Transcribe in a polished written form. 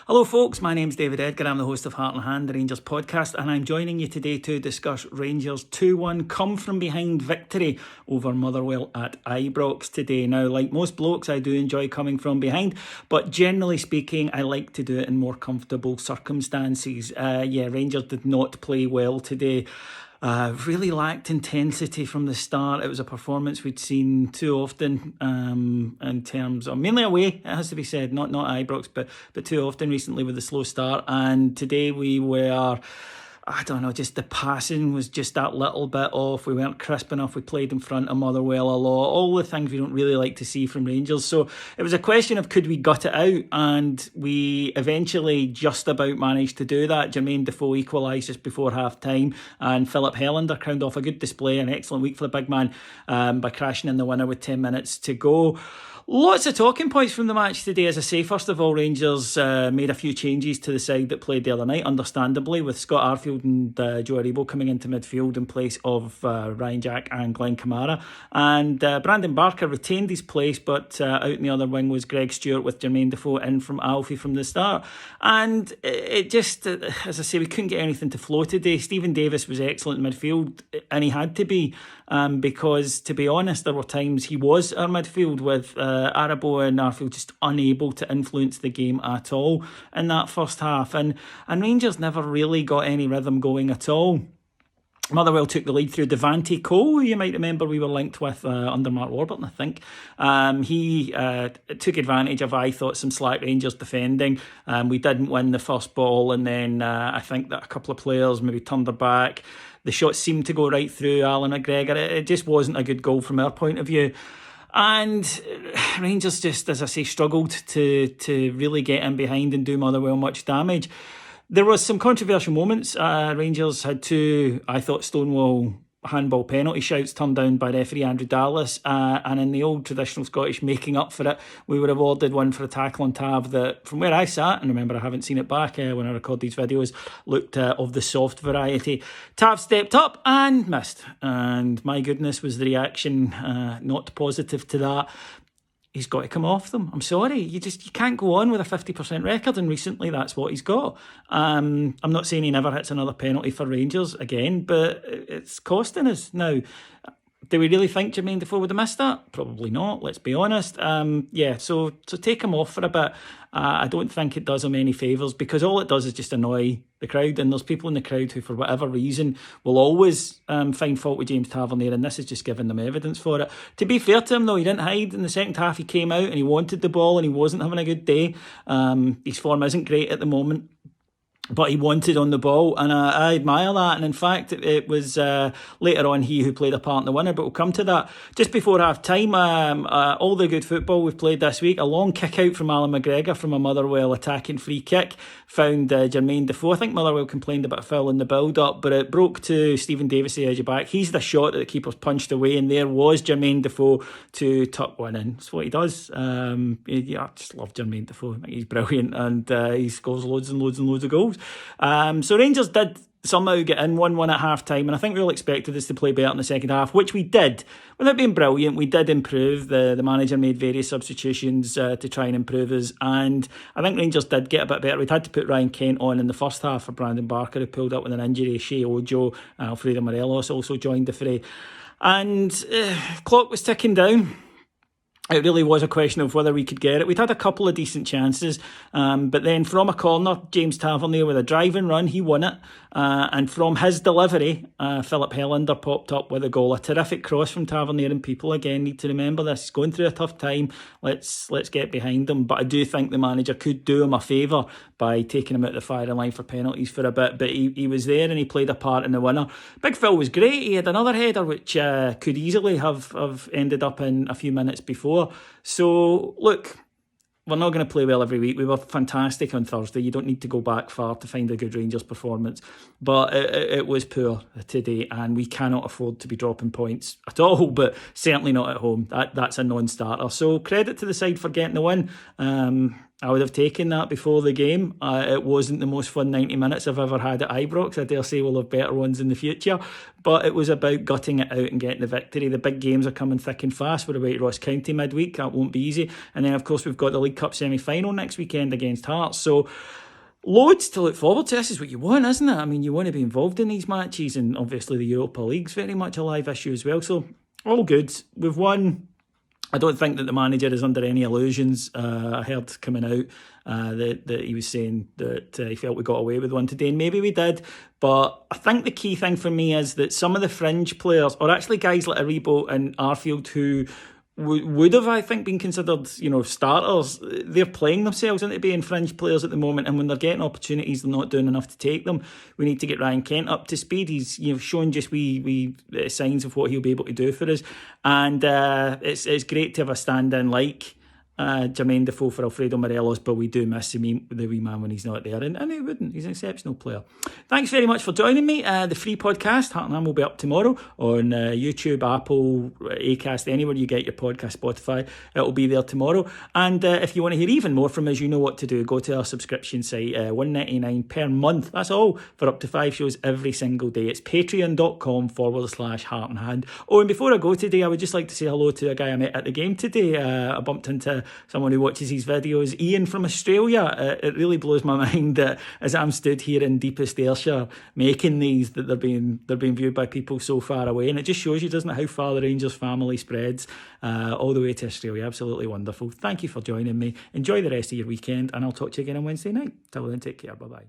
Hello folks, my name's David Edgar, I'm the host of Heart and Hand, the Rangers podcast, and I'm joining you today to discuss Rangers' 2-1 come-from-behind victory over Motherwell at Ibrox today. Now, like most blokes, I do enjoy coming from behind, but generally speaking, I like to do it in more comfortable circumstances. Rangers did not play well today. Really lacked intensity from the start. It was a performance we'd seen too often in terms of, mainly away, it has to be said, not Ibrox, but too often recently with the slow start. And today we were, just the passing was just that little bit off. We weren't crisp enough. We played in front of Motherwell a lot. All the things we don't really like to see from Rangers. So it was a question of could we gut it out? And we eventually just about managed to do that. Jermaine Defoe equalised just before half-time. And Philip Helander crowned off a good display, an excellent week for the big man by crashing in the winner with 10 minutes to go. Lots of talking points from the match today. As I say, first of all, Rangers made a few changes to the side that played the other night, understandably, with Scott Arfield and Joe Aribo coming into midfield in place of Ryan Jack and Glenn Kamara. And Brandon Barker retained his place, but out in the other wing was Greg Stewart with Jermaine Defoe in from Alfie from the start. And it just, as I say, we couldn't get anything to flow today. Stephen Davis was excellent in midfield, and he had to be, because, to be honest, there were times he was our midfield with Aribo and Arfield just unable to influence the game at all in that first half. And Rangers never really got any rhythm going at all. Motherwell took the lead through Devante Cole, who you might remember we were linked with under Mark Warburton, I think. He took advantage of, I thought, some slack Rangers defending. We didn't win the first ball, and then I think that a couple of players maybe turned their back. The shot seemed to go right through Alan McGregor. It just wasn't a good goal from our point of view. And Rangers just, as I say, struggled to really get in behind and do Motherwell much damage. There was some controversial moments. Rangers had two, I thought, Stonewall handball penalty shouts turned down by referee Andrew Dallas, and in the old traditional Scottish making up for it, we were awarded one for a tackle on Tav that, from where I sat, and remember I haven't seen it back when I record these videos, looked of the soft variety. Tav stepped up and missed, and my goodness was the reaction not positive to that. He's got to come off them. I'm sorry. You can't go on with a 50% record, and recently that's what he's got. I'm not saying he never hits another penalty for Rangers again, but it's costing us now. Do we really think Jermaine Defoe would have missed that? Probably not, let's be honest. So take him off for a bit. I don't think it does him any favours, because all it does is just annoy the crowd, and there's people in the crowd who, for whatever reason, will always find fault with James Tavernier, and this is just giving them evidence for it. To be fair to him, though, he didn't hide. In the second half, he came out and he wanted the ball, and he wasn't having a good day. His form isn't great at the moment, but he wanted on the ball, and I admire that. And in fact, it was later on he who played a part in the winner, but we'll come to that. Just before half-time, all the good football we've played this week, a long kick-out from Alan McGregor from a Motherwell attacking free kick, found Jermaine Defoe. I think Motherwell complained about a foul in the build-up, but it broke to Stephen Davis, the edge of back. He's the shot that the keeper's punched away, and there was Jermaine Defoe to tuck one in. That's what he does. I just love Jermaine Defoe. I think he's brilliant, and he scores loads and loads and loads of goals. So Rangers did somehow get in 1-1 at half-time, and I think we all expected us to play better in the second half, which we did. Without being brilliant, we did improve. The manager made various substitutions to try and improve us, and I think Rangers did get a bit better. We'd had to put Ryan Kent on in the first half for Brandon Barker, who pulled up with an injury. Shea Ojo, Alfredo Morelos also joined the fray, and clock was ticking down. It really was a question of whether we could get it. We'd had a couple of decent chances, but then from a corner, James Tavernier with a driving run, he won it. And from his delivery, Philip Helander popped up with a goal. A terrific cross from Tavernier, and people again need to remember this. He's going through a tough time. Let's get behind him. But I do think the manager could do him a favour by taking him out the firing line for penalties for a bit. But he was there and he played a part in the winner. Big Phil was great. He had another header which could easily have ended up in a few minutes before. So, look, we're not going to play well every week. We were fantastic on Thursday. You don't need to go back far to find a good Rangers performance. But it was poor today, and we cannot afford to be dropping points at all, but certainly not at home. That's a non-starter. So credit to the side for getting the win. I would have taken that before the game. It wasn't the most fun 90 minutes I've ever had at Ibrox. I dare say we'll have better ones in the future. But it was about gutting it out and getting the victory. The big games are coming thick and fast. We're away to Ross County midweek. That won't be easy. And then, of course, we've got the League Cup semi-final next weekend against Hearts. So loads to look forward to. This is what you want, isn't it? I mean, you want to be involved in these matches, and obviously the Europa League's very much a live issue as well. So all good. We've won. I don't think that the manager is under any illusions. I heard coming out that he was saying that he felt we got away with one today, and maybe we did. But I think the key thing for me is that some of the fringe players, or actually guys like Aribo and Arfield, who would have, I think, been considered, starters, they're playing themselves into being fringe players at the moment, and when they're getting opportunities, they're not doing enough to take them. We need to get Ryan Kent up to speed. He's shown just wee signs of what he'll be able to do for us, and it's great to have a stand-in like Jermaine Defoe for Alfredo Morelos, but we do miss the wee man when he's not there, and he wouldn't. He's an exceptional player. Thanks very much for joining me. The free podcast, Heart and Ham, will be up tomorrow on YouTube, Apple, Acast, anywhere you get your podcast, Spotify. It'll be there tomorrow. And if you want to hear even more from us, you know what to do. Go to our subscription site, $1.99 per month. That's all, for up to 5 shows every single day. It's patreon.com/Heart and Hand. Oh, and before I go today, I would just like to say hello to a guy I met at the game today. I bumped into someone who watches his videos, Ian from Australia. It really blows my mind that as I'm stood here in deepest Ayrshire making these, that they're being viewed by people so far away, and it just shows you, doesn't it, how far the Rangers family spreads all the way to Australia. Absolutely wonderful. Thank you for joining me. Enjoy the rest of your weekend, and I'll talk to you again on Wednesday night. Till then, take care. Bye bye.